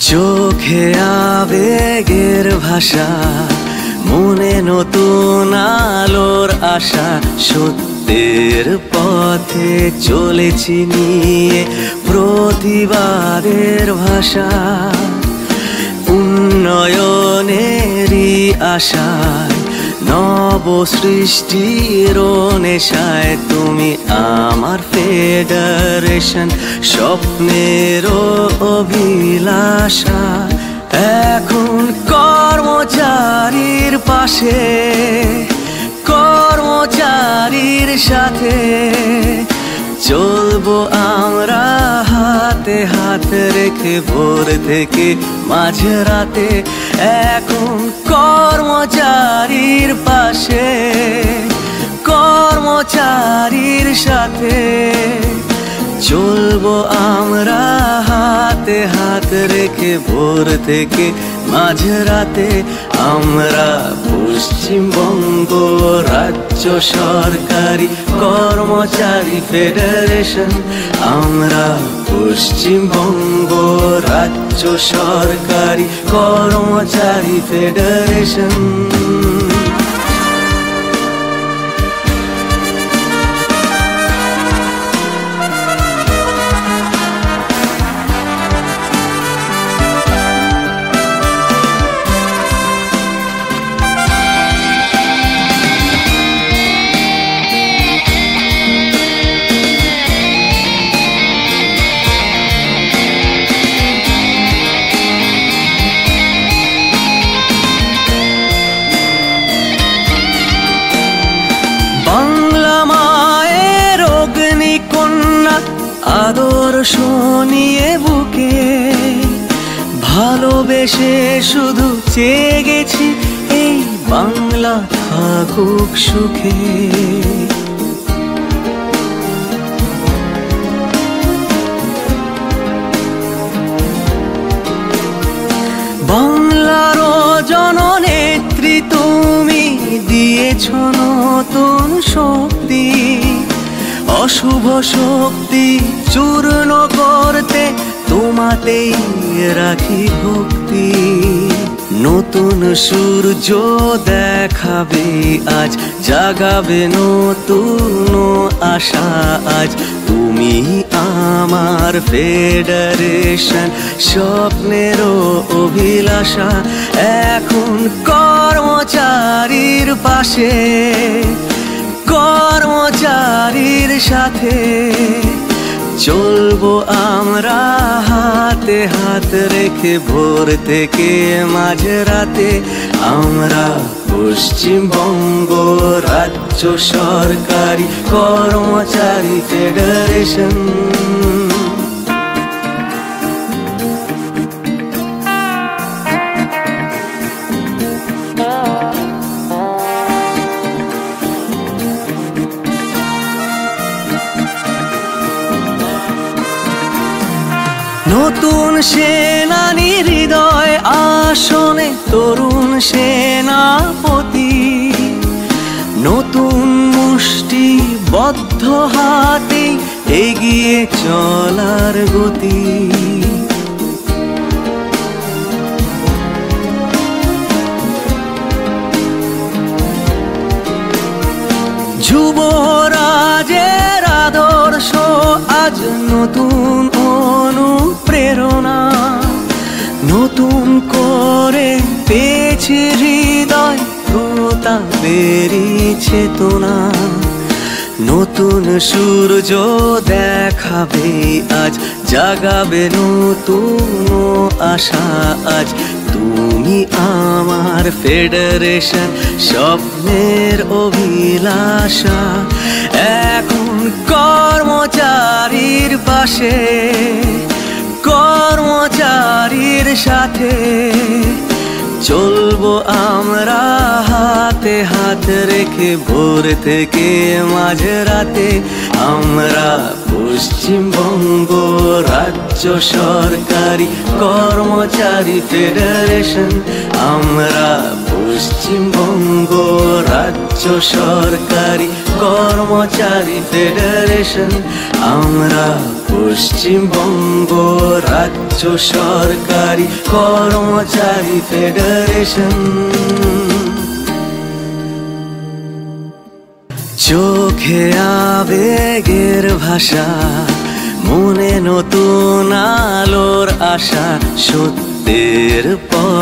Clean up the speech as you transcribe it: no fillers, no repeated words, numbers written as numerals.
চোখে আবেগের ভাষা, মনে নতুন আলোর আশা, সত্যের পথে চলেছি নিয়ে প্রতিবাদের ভাষা। উন্নয়নেরই আশায়, নব সৃষ্টির নেশায়, তুমি আমার ফেডারেশন, স্বপ্নের অভিলাষা। এখন কর্মচারীর পাশে, কর্মচারীর সাথে চলবো আমরা হাতে হাত রেখে, ভোর থেকে মাঝরাতে। এখন কর্মচারীর পাশে, কর্মচারীর সাথে চলবো আমরা হাতে হাত রেখে, ভোর থেকে মাঝরাতে। আমরা পশ্চিমবঙ্গ রাজ্য সরকারি কর্মচারী ফেডারেশন, আমরা পশ্চিমবঙ্গ রাজ্য সরকারি কর্মচারী ফেডারেশন। বাংলা মায়ের অগ্নিকন্যা আদর্শ নিয়ে বুকে, ভালোবেসে শুধু চেয়ে গেছি এই বাংলা থাকুক সুখে। বাংলার জননেত্রী তুমি দিয়েছ নতুন শক্তি, অশুভ শক্তি চূর্ণ করতে তোমাতেই রাখি ভক্তি। নতুন সূর্য দেখাবে আজ, জাগাবে নতুন আশা আজ। তুমি আমার ফেডারেশন, স্বপ্নের অভিলাষা। এখন কর্মচারীর পাশে, কর্মচারীর সাথে চলবো আমরা হাতে হাত রেখে, ভোর থেকে মাঝরাতে। আমরা পশ্চিমবঙ্গ রাজ্য সরকারি কর্মচারী ফেডারেশন। নতুন সেনানী হৃদয় আসনে, তরুণ সেনাপতি, নতুন মুষ্টি বদ্ধ হাতে এগিয়ে চলার গতি। যুবরাজের আদর্শ আজ নতুন অনুপ্রেরণা, নতুন করে পেয়েছে হৃদয় প্রতাপেরই চেতনা। নতুন সূর্য দেখাবে আজ, জাগাবে নতুন আশা আজ। তুমি আমার ফেডারেশন, স্বপ্নের অভিলাষা। এখন কর্মচারীর পাশে, কর্মচারীর সাথে চলবো আমরা হাতে হাত রেখে, ভোর থেকে মাঝরাতে। আমরা পশ্চিমবঙ্গ রাজ্য সরকারি কর্মচারী ফেডারেশন, আমরা পশ্চিমবঙ্গ রাজ্য সরকারি কর্মচারী ফেডারেশন। আমরা পশ্চিমবঙ্গ রাজ্য সরকারি কর্মচারী ফেডারেশন। চোখে আবেগের ভাষা, মনে নতুন আলোর আশা, সত্যের পথ।